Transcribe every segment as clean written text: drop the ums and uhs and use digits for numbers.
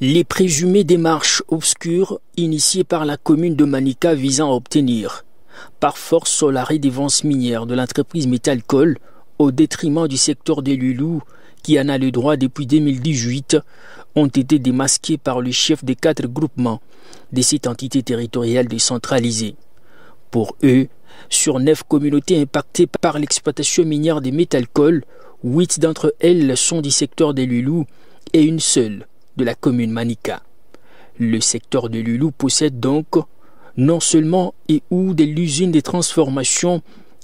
Les présumées démarches obscures initiées par la commune de Manika visant à obtenir par force la redevance minière de l'entreprise Metalcoal au détriment du secteur des Lulous qui en a le droit depuis 2018 ont été démasquées par le chef des 4 groupements de cette entité territoriale décentralisée. Pour eux, sur 9 communautés impactées par l'exploitation minière des Metalcoal, 8 d'entre elles sont du secteur des Lulous et une seule de la commune Manika. Le secteur de Lulous possède donc non seulement et ou de l'usine de transformation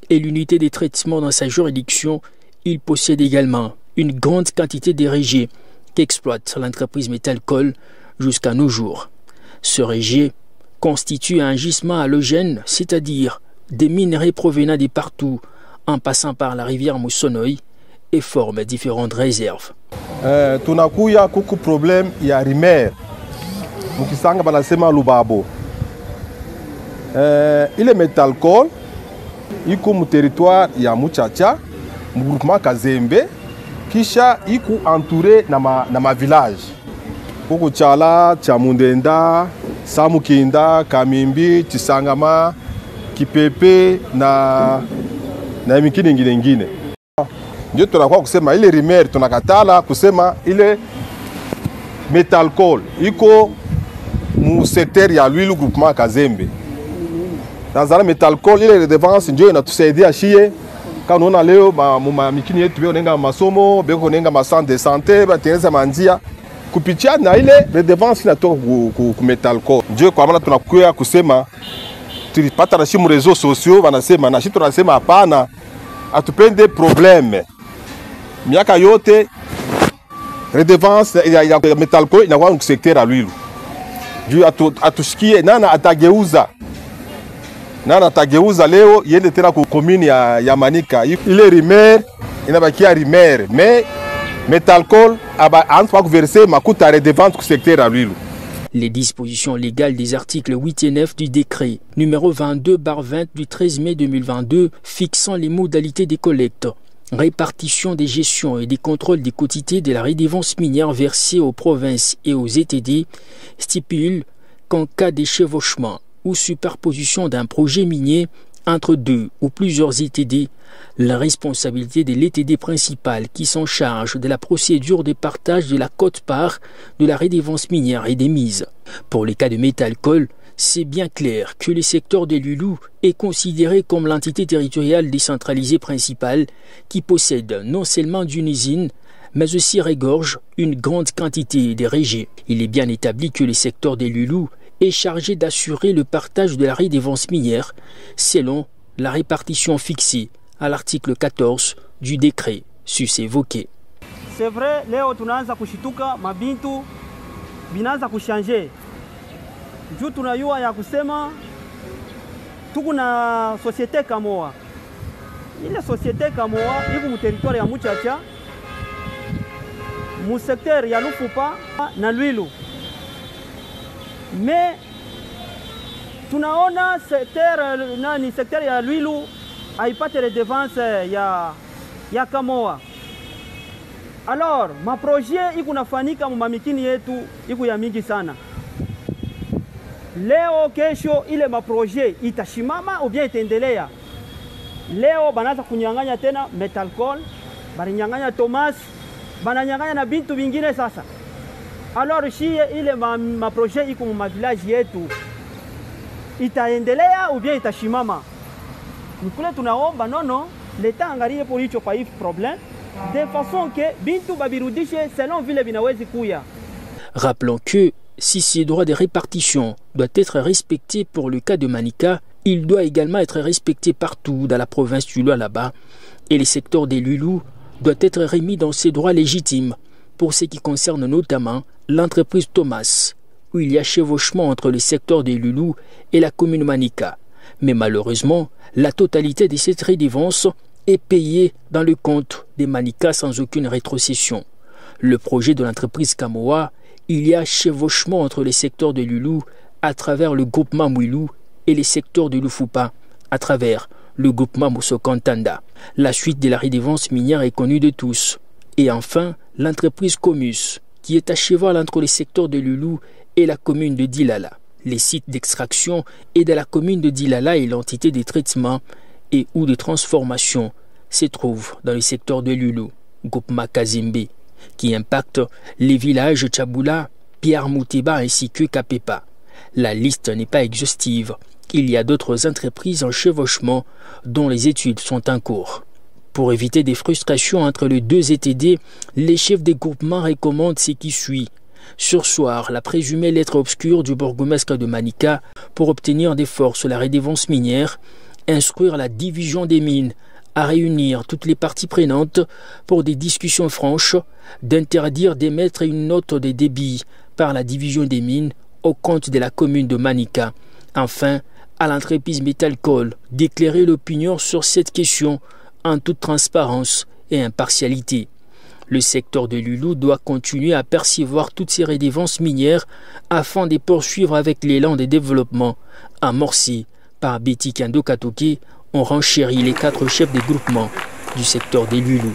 et l'unité de traitement dans sa juridiction, il possède également une grande quantité de rejets qu'exploite l'entreprise Metalcoal jusqu'à nos jours. Ce rejet constitue un gisement halogène, c'est-à-dire des minerais provenant de partout en passant par la rivière Musonoï et forment différentes réserves. Tunakuya kuku problem ya rimer mukisanga banasema Lubabo. Ile Metalcoal iko mu territoire ya Muchacha mu groupement Kazembe kisha iko entouré na ma village kuko Chala, Chamundenda, Samukinda, Kamimbi, Chisangama, Kipepe na mikini ngine. Ndio tunakuwa kusema ile rimer tunakatala kusema ile Metalcoal iko mu secteur ya Lwilu groupement Kazembe. Nazala Metalcoal ile redevance ndio inatusaidia shie kama unaona leo mikini yetu beo nenga masomo beo nenga ma centre de santé batengeneza manjia kupitia na ile redevance inatoka ku Metalcoal. Ndio kwa maana tunakuya kusema tulipata na shimu réseaux sociaux wanasema na shi tunasema hapana atupende problème. Miaka yote redevance ya Metalcoal inakuwa mu secteur ya Lwilu. Juu atushikie nana atageuza leo yende tena ku commune ya Manika. Ile rimer inabakia rimer mais Metalcoal aba verser makuta redevance ku secteur ya Lwilu. Les dispositions légales des articles 8 et 9 du décret numéro 22/20 du 13 mai 2022 fixant les modalités des collectes, répartition des gestions et des contrôles des quotités de la redevance minière versée aux provinces et aux ETD stipule qu'en cas d'échevauchement ou superposition d'un projet minier entre 2 ou plusieurs ETD, la responsabilité de l'ETD principal qui s'en charge de la procédure de partage de la quote-part de la redevance minière est démise. Pour les cas de Metalcoal, c'est bien clair que le secteur des Lulous est considéré comme l'entité territoriale décentralisée principale qui possède non seulement d'une usine, mais aussi regorge une grande quantité de rejets. Il est bien établi que le secteur des Lulous est chargé d'assurer le partage de la redevance minière selon la répartition fixée à l'article 14 du décret sus-évoqué. C'est vrai, leo tunaanza kushituka mabintu binaanza kushanje. Juu tunayua ya kusema tuko na société Kamoa. Ile société Kamoa iko mu territoire ya Muchacha, mu secteur ya Lufupa na Lwilu. Mais tunaona secteur ya Lwilu haipate redevance ya Kamoa. Alors, ma projet iko nafanyika mu mamikini yetu iko ya mingi sana. Leo kesho ile ma projet itashimama ou bien itaendelea. Leo banaanza kunyang'anya tena Metalcoal, baninyang'anya Thomas, bananyang'anya na bintu vingine sasa. Alors shie ile ma projet iko mu village yetu itaendelea ou bien itashimama. Nikule tunaomba nono leta angalie pour hicho kwa hivi problème de façon que bintu babirudishe selon vile vinawezi kuya. Rappelons que si ces droits de répartition doivent être respectés pour le cas de Manika, il doit également être respecté partout dans la province du Lualaba et les secteurs des Lulous doivent être remis dans ses droits légitimes pour ce qui concerne notamment l'entreprise Thomas, où il y a chevauchement entre le secteur des Lulous et la commune Manika. Mais malheureusement, la totalité de cette redevance est payée dans le compte des Manika sans aucune rétrocession. Le projet de l'entreprise Kamoa, il y a chevauchement entre les secteurs de Lulou à travers le groupement Mouilou et les secteurs de Lufupa à travers le groupement Musokantanda. La suite de la redevance minière est connue de tous. Et enfin, l'entreprise Comus, qui est à cheval entre les secteurs de Loulou et la commune de Dilala. Les sites d'extraction est de la commune de Dilala et l'entité de traitement et ou de transformation se trouve dans le secteur de Loulou, Groupement Kazembe, qui impacte les villages Tchaboula, Pierre Mouteba ainsi que Kapepa. La liste n'est pas exhaustive. Il y a d'autres entreprises en chevauchement dont les études sont en cours. Pour éviter des frustrations entre les deux ETD, les chefs des groupements recommandent ce qui suit. Surseoir la présumée lettre obscure du bourgmestre de Manika pour obtenir des forces sur la redevance minière, instruire la division des mines à réunir toutes les parties prenantes pour des discussions franches, d'interdire d'émettre une note de débit par la division des mines au compte de la commune de Manika. Enfin, à l'entreprise Metalcoal d'éclairer l'opinion sur cette question en toute transparence et impartialité. Le secteur de Loulou doit continuer à percevoir toutes ces redevances minières afin de poursuivre avec l'élan de développement amorcé par Betty Kando Katoke. On renchérit les 4 chefs des groupements du secteur de Loulou.